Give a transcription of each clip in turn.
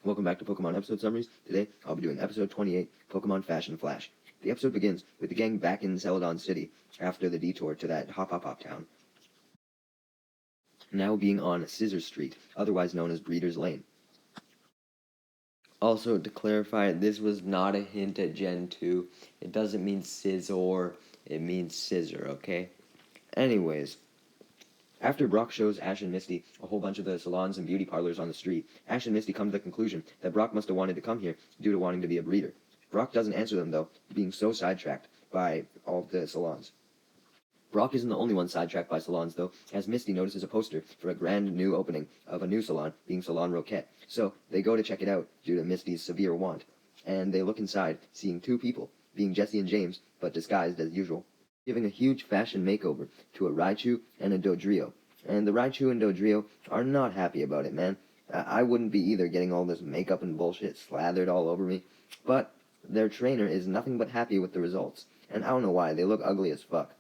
Welcome back to Pokemon Episode Summaries. Today, I'll be doing Episode 28, Pokemon Fashion Flash. The episode begins with the gang back in Celadon City after the detour to that Hop Hop Hop town, now being on Scissor Street, otherwise known as Breeder's Lane. Also, to clarify, this was not a hint at Gen 2. It doesn't mean scissor, it means scissor, okay? Anyways, after Brock shows Ash and Misty a whole bunch of the salons and beauty parlors on the street, Ash and Misty come to the conclusion that Brock must have wanted to come here due to wanting to be a breeder. Brock doesn't answer them, though, being so sidetracked by all the salons. Brock isn't the only one sidetracked by salons, though, as Misty notices a poster for a grand new opening of a new salon, being Salon Roquette. So they go to check it out due to Misty's severe want, and they look inside, seeing two people, being Jesse and James, but disguised as usual, giving a huge fashion makeover to a Raichu and a Dodrio. And the Raichu and Dodrio are not happy about it, man. I wouldn't be either, getting all this makeup and bullshit slathered all over me. But their trainer is nothing but happy with the results. And I don't know why, they look ugly as fuck.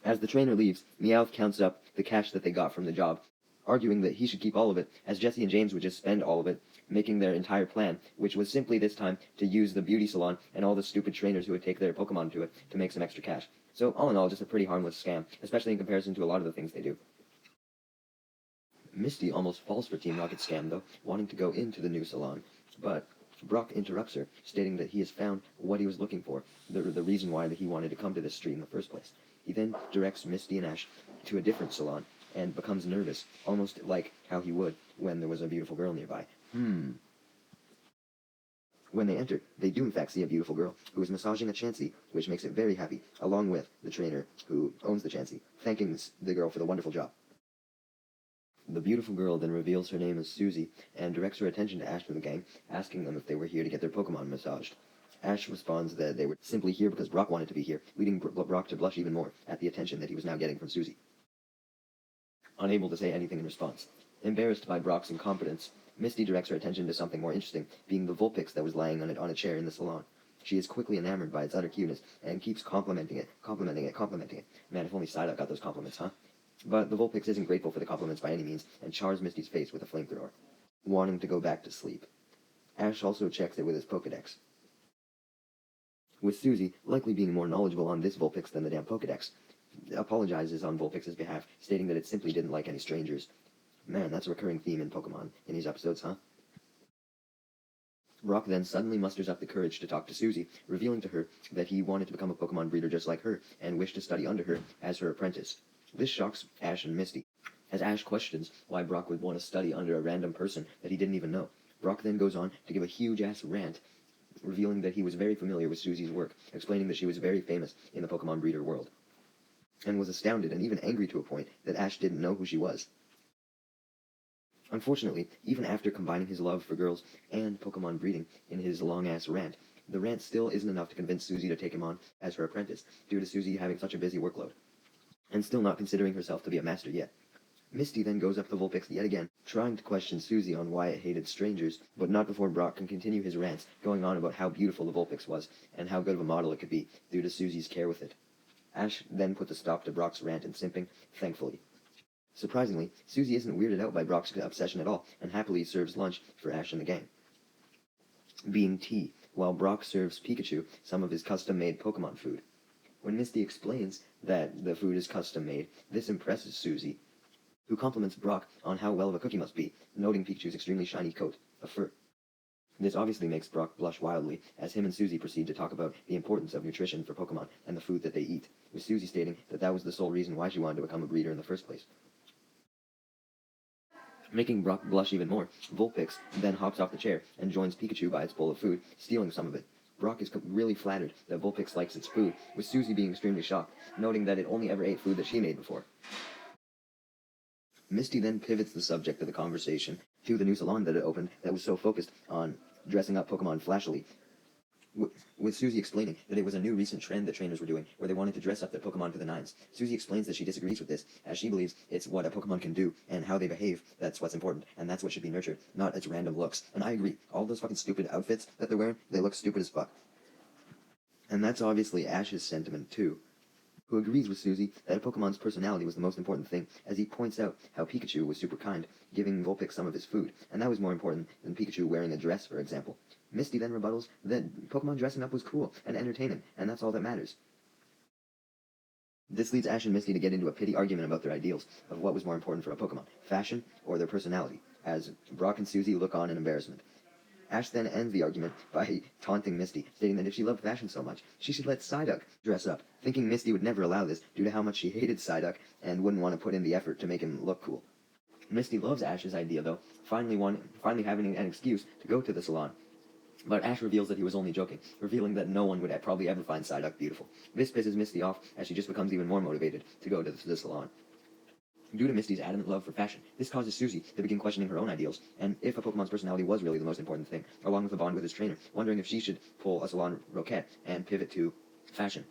As the trainer leaves, Meowth counts up the cash that they got from the job, arguing that he should keep all of it, as Jesse and James would just spend all of it, making their entire plan, which was simply this time to use the beauty salon and all the stupid trainers who would take their Pokemon to it to make some extra cash. So all in all, just a pretty harmless scam, especially in comparison to a lot of the things they do. Misty almost falls for Team Rocket's scam, though, wanting to go into the new salon, but Brock interrupts her, stating that he has found what he was looking for, the reason why that he wanted to come to this street in the first place. He then directs Misty and Ash to a different salon, and becomes nervous, almost like how he would when there was a beautiful girl nearby. When they enter, they do in fact see a beautiful girl who is massaging a Chansey, which makes it very happy, along with the trainer who owns the Chansey, thanking the girl for the wonderful job. The beautiful girl then reveals her name as Susie, and directs her attention to Ash and the gang, asking them if they were here to get their Pokemon massaged. Ash responds that they were simply here because Brock wanted to be here, leading Brock to blush even more at the attention that he was now getting from Susie. Unable to say anything in response. Embarrassed by Brock's incompetence, Misty directs her attention to something more interesting, being the Vulpix that was lying on a chair in the salon. She is quickly enamored by its utter cuteness, and keeps complimenting it. Man, if only Psyduck got those compliments, huh? But the Vulpix isn't grateful for the compliments by any means, and chars Misty's face with a flamethrower, wanting to go back to sleep. Ash also checks it with his Pokedex, with Susie likely being more knowledgeable on this Vulpix than the damn Pokedex, apologizes on Vulpix's behalf, stating that it simply didn't like any strangers. Man, that's a recurring theme in Pokemon in these episodes, huh? Brock then suddenly musters up the courage to talk to Susie, revealing to her that he wanted to become a Pokemon breeder just like her, and wished to study under her as her apprentice. This shocks Ash and Misty, as Ash questions why Brock would want to study under a random person that he didn't even know. Brock then goes on to give a huge-ass rant, revealing that he was very familiar with Susie's work, explaining that she was very famous in the Pokemon breeder world, and was astounded and even angry to a point that Ash didn't know who she was. Unfortunately, even after combining his love for girls and Pokemon breeding in his long-ass rant, the rant still isn't enough to convince Susie to take him on as her apprentice, due to Susie having such a busy workload, and still not considering herself to be a master yet. Misty then goes up to Vulpix yet again, trying to question Susie on why it hated strangers, but not before Brock can continue his rants, going on about how beautiful the Vulpix was, and how good of a model it could be, due to Susie's care with it. Ash then puts a stop to Brock's rant and simping, thankfully. Surprisingly, Susie isn't weirded out by Brock's obsession at all, and happily serves lunch for Ash and the gang, being tea, while Brock serves Pikachu some of his custom-made Pokemon food. When Misty explains that the food is custom-made, this impresses Susie, who compliments Brock on how well of a cook he must be, noting Pikachu's extremely shiny coat of fur. This obviously makes Brock blush wildly, as him and Susie proceed to talk about the importance of nutrition for Pokemon and the food that they eat, with Susie stating that that was the sole reason why she wanted to become a breeder in the first place. Making Brock blush even more, Vulpix then hops off the chair and joins Pikachu by its bowl of food, stealing some of it. Brock is really flattered that Vulpix likes its food, with Susie being extremely shocked, noting that it only ever ate food that she made before. Misty then pivots the subject of the conversation to the new salon that had opened that was so focused on dressing up Pokemon flashily, with Susie explaining that it was a new recent trend that trainers were doing, where they wanted to dress up their Pokemon to the nines. Susie explains that she disagrees with this, as she believes it's what a Pokemon can do, and how they behave that's what's important, and that's what should be nurtured, not its random looks. And I agree, all those fucking stupid outfits that they're wearing, they look stupid as fuck. And that's obviously Ash's sentiment too, who agrees with Susie that a Pokemon's personality was the most important thing, as he points out how Pikachu was super kind, giving Vulpix some of his food, and that was more important than Pikachu wearing a dress, for example. Misty then rebuttals that Pokemon dressing up was cool and entertaining, and that's all that matters. This leads Ash and Misty to get into a pitty argument about their ideals of what was more important for a Pokemon, fashion or their personality, as Brock and Susie look on in embarrassment. Ash then ends the argument by taunting Misty, stating that if she loved fashion so much, she should let Psyduck dress up, thinking Misty would never allow this due to how much she hated Psyduck and wouldn't want to put in the effort to make him look cool. Misty loves Ash's idea, though, finally having an excuse to go to the salon. But Ash reveals that he was only joking, revealing that no one would probably ever find Psyduck beautiful. This pisses Misty off, as she just becomes even more motivated to go to the salon. Due to Misty's adamant love for fashion, this causes Susie to begin questioning her own ideals, and if a Pokemon's personality was really the most important thing, along with a bond with his trainer, wondering if she should pull a Salon Roquette and pivot to fashion.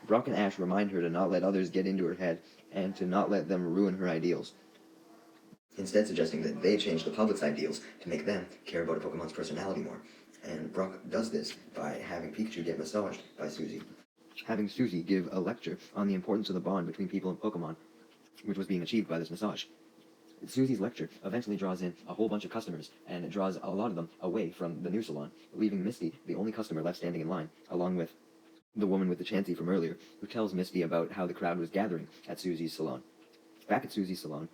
Brock and Ash remind her to not let others get into her head, and to not let them ruin her ideals, instead suggesting that they change the public's ideals to make them care about a Pokemon's personality more. And Brock does this by having Pikachu get massaged by Susie, having Susie give a lecture on the importance of the bond between people and Pokemon, which was being achieved by this massage. Susie's lecture eventually draws in a whole bunch of customers, and it draws a lot of them away from the new salon, leaving Misty the only customer left standing in line, along with the woman with the Chansey from earlier, who tells Misty about how the crowd was gathering at Susie's salon. Back at Susie's salon,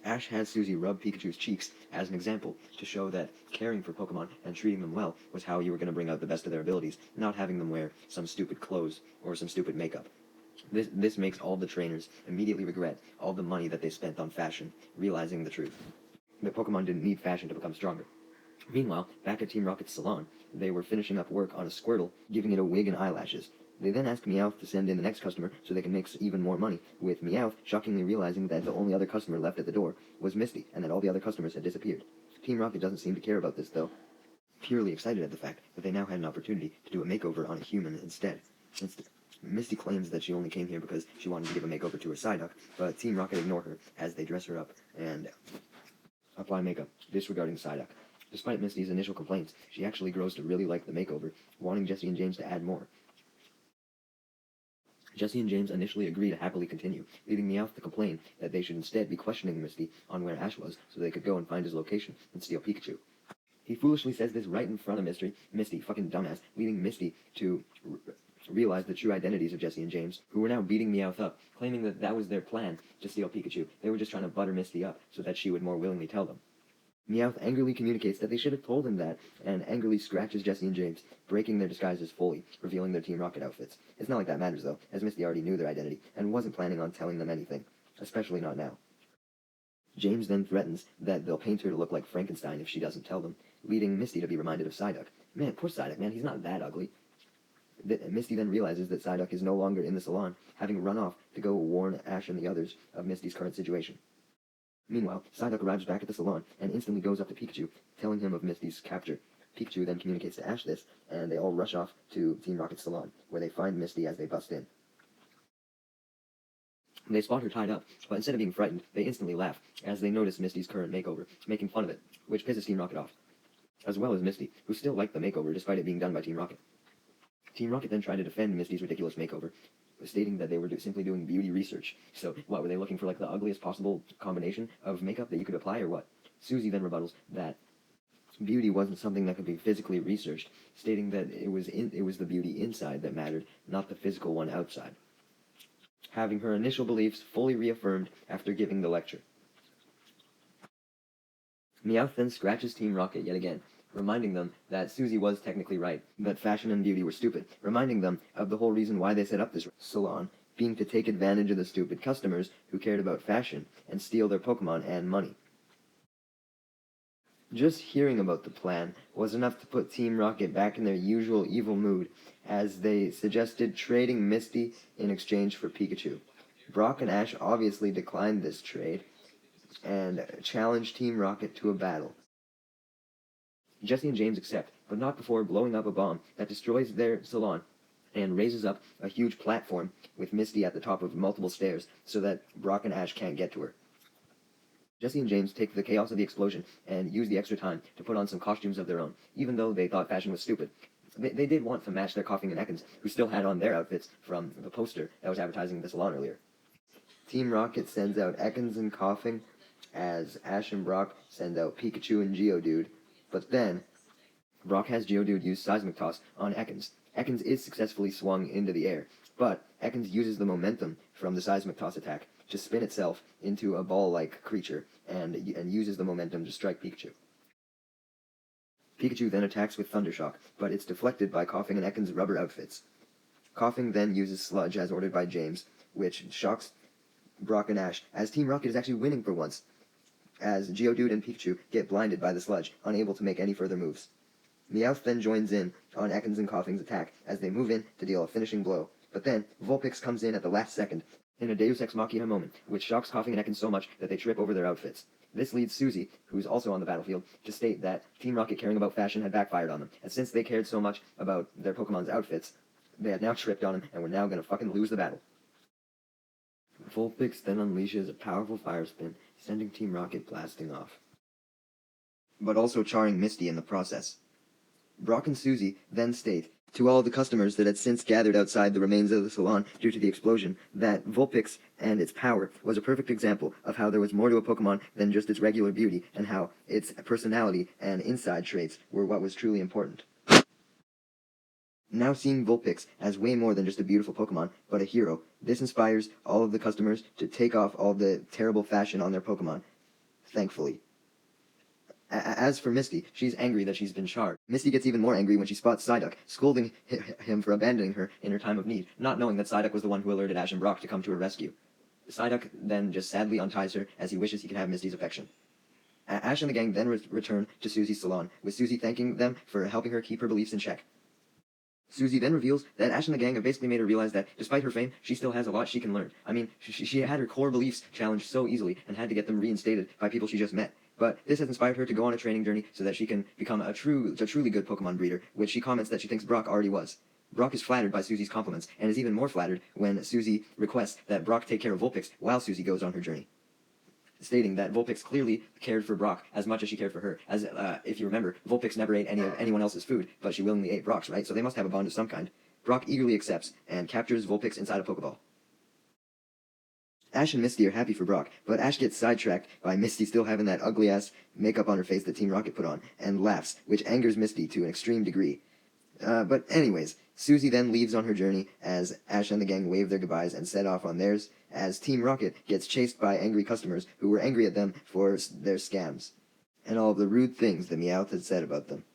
Ash has Susie rub Pikachu's cheeks as an example to show that caring for Pokemon and treating them well was how you were going to bring out the best of their abilities, not having them wear some stupid clothes or some stupid makeup. This makes all the trainers immediately regret all the money that they spent on fashion, realizing the truth, that Pokemon didn't need fashion to become stronger. Meanwhile, back at Team Rocket's salon, they were finishing up work on a Squirtle, giving it a wig and eyelashes. They then ask Meowth to send in the next customer so they can make even more money, with Meowth shockingly realizing that the only other customer left at the door was Misty, and that all the other customers had disappeared. Team Rocket doesn't seem to care about this, though, purely excited at the fact that they now had an opportunity to do a makeover on a human instead. Misty claims that she only came here because she wanted to give a makeover to her Psyduck, but Team Rocket ignore her as they dress her up and apply makeup, disregarding Psyduck. Despite Misty's initial complaints, she actually grows to really like the makeover, wanting Jessie and James to add more. Jessie and James initially agree to happily continue, leading Meowth to complain that they should instead be questioning Misty on where Ash was so they could go and find his location and steal Pikachu. He foolishly says this right in front of Misty, fucking dumbass, leading Misty to realize the true identities of Jessie and James, who were now beating Meowth up, claiming that that was their plan to steal Pikachu. They were just trying to butter Misty up so that she would more willingly tell them. Meowth angrily communicates that they should have told him that, and angrily scratches Jessie and James, breaking their disguises fully, revealing their Team Rocket outfits. It's not like that matters, though, as Misty already knew their identity, and wasn't planning on telling them anything, especially not now. James then threatens that they'll paint her to look like Frankenstein if she doesn't tell them, leading Misty to be reminded of Psyduck. Man, poor Psyduck, man, he's not that ugly. Misty then realizes that Psyduck is no longer in the salon, having run off to go warn Ash and the others of Misty's current situation. Meanwhile, Psyduck arrives back at the salon and instantly goes up to Pikachu, telling him of Misty's capture. Pikachu then communicates to Ash this, and they all rush off to Team Rocket's salon, where they find Misty as they bust in. They spot her tied up, but instead of being frightened, they instantly laugh, as they notice Misty's current makeover, making fun of it, which pisses Team Rocket off, as well as Misty, who still liked the makeover despite it being done by Team Rocket. Team Rocket then tried to defend Misty's ridiculous makeover, stating that they were simply doing beauty research. So, what, were they looking for, like, the ugliest possible combination of makeup that you could apply, or what? Susie then rebuttals that beauty wasn't something that could be physically researched, stating that it was the beauty inside that mattered, not the physical one outside, having her initial beliefs fully reaffirmed after giving the lecture. Meowth then scratches Team Rocket yet again, reminding them that Susie was technically right, that fashion and beauty were stupid, reminding them of the whole reason why they set up this salon, being to take advantage of the stupid customers who cared about fashion and steal their Pokemon and money. Just hearing about the plan was enough to put Team Rocket back in their usual evil mood, as they suggested trading Misty in exchange for Pikachu. Brock and Ash obviously declined this trade, and challenged Team Rocket to a battle. Jessie and James accept, but not before blowing up a bomb that destroys their salon and raises up a huge platform with Misty at the top of multiple stairs so that Brock and Ash can't get to her. Jessie and James take the chaos of the explosion and use the extra time to put on some costumes of their own, even though they thought fashion was stupid. They did want to match their Coughing and Ekans, who still had on their outfits from the poster that was advertising the salon earlier. Team Rocket sends out Ekans and Coughing, as Ash and Brock send out Pikachu and Geodude, but then Brock has Geodude use Seismic Toss on Ekans. Ekans is successfully swung into the air, but Ekans uses the momentum from the Seismic Toss attack to spin itself into a ball-like creature, and uses the momentum to strike Pikachu. Pikachu then attacks with Thundershock, but it's deflected by Coughing and Ekans' rubber outfits. Coughing then uses Sludge as ordered by James, which shocks Brock and Ash, as Team Rocket is actually winning for once, as Geodude and Pikachu get blinded by the Sludge, unable to make any further moves. Meowth then joins in on Ekans and Coughing's attack as they move in to deal a finishing blow, but then Vulpix comes in at the last second in a Deus Ex Machina moment, which shocks Coughing and Ekans so much that they trip over their outfits. This leads Susie, who's also on the battlefield, to state that Team Rocket caring about fashion had backfired on them, and since they cared so much about their Pokemon's outfits, they had now tripped on them and were now going to fucking lose the battle. Vulpix then unleashes a powerful fire spin, sending Team Rocket blasting off, but also charring Misty in the process. Brock and Susie then state to all the customers that had since gathered outside the remains of the salon due to the explosion that Vulpix and its power was a perfect example of how there was more to a Pokemon than just its regular beauty, and how its personality and inside traits were what was truly important. Now seeing Vulpix as way more than just a beautiful Pokemon, but a hero, this inspires all of the customers to take off all the terrible fashion on their Pokemon, thankfully. As for Misty, she's angry that she's been charred. Misty gets even more angry when she spots Psyduck, scolding him for abandoning her in her time of need, not knowing that Psyduck was the one who alerted Ash and Brock to come to her rescue. Psyduck then just sadly unties her as he wishes he could have Misty's affection. Ash and the gang then return to Susie's salon, with Susie thanking them for helping her keep her beliefs in check. Susie then reveals that Ash and the gang have basically made her realize that, despite her fame, she still has a lot she can learn. I mean, she had her core beliefs challenged so easily and had to get them reinstated by people she just met. But this has inspired her to go on a training journey so that she can become a truly good Pokemon breeder, which she comments that she thinks Brock already was. Brock is flattered by Susie's compliments, and is even more flattered when Susie requests that Brock take care of Vulpix while Susie goes on her journey, stating that Vulpix clearly cared for Brock as much as she cared for her. As if you remember, Vulpix never ate any of anyone else's food, but she willingly ate Brock's, right? So they must have a bond of some kind. Brock eagerly accepts and captures Vulpix inside a Pokeball. Ash and Misty are happy for Brock, but Ash gets sidetracked by Misty still having that ugly-ass makeup on her face that Team Rocket put on, and laughs, which angers Misty to an extreme degree. But anyways, Susie then leaves on her journey as Ash and the gang wave their goodbyes and set off on theirs, as Team Rocket gets chased by angry customers who were angry at them for their scams, and all of the rude things that Meowth had said about them.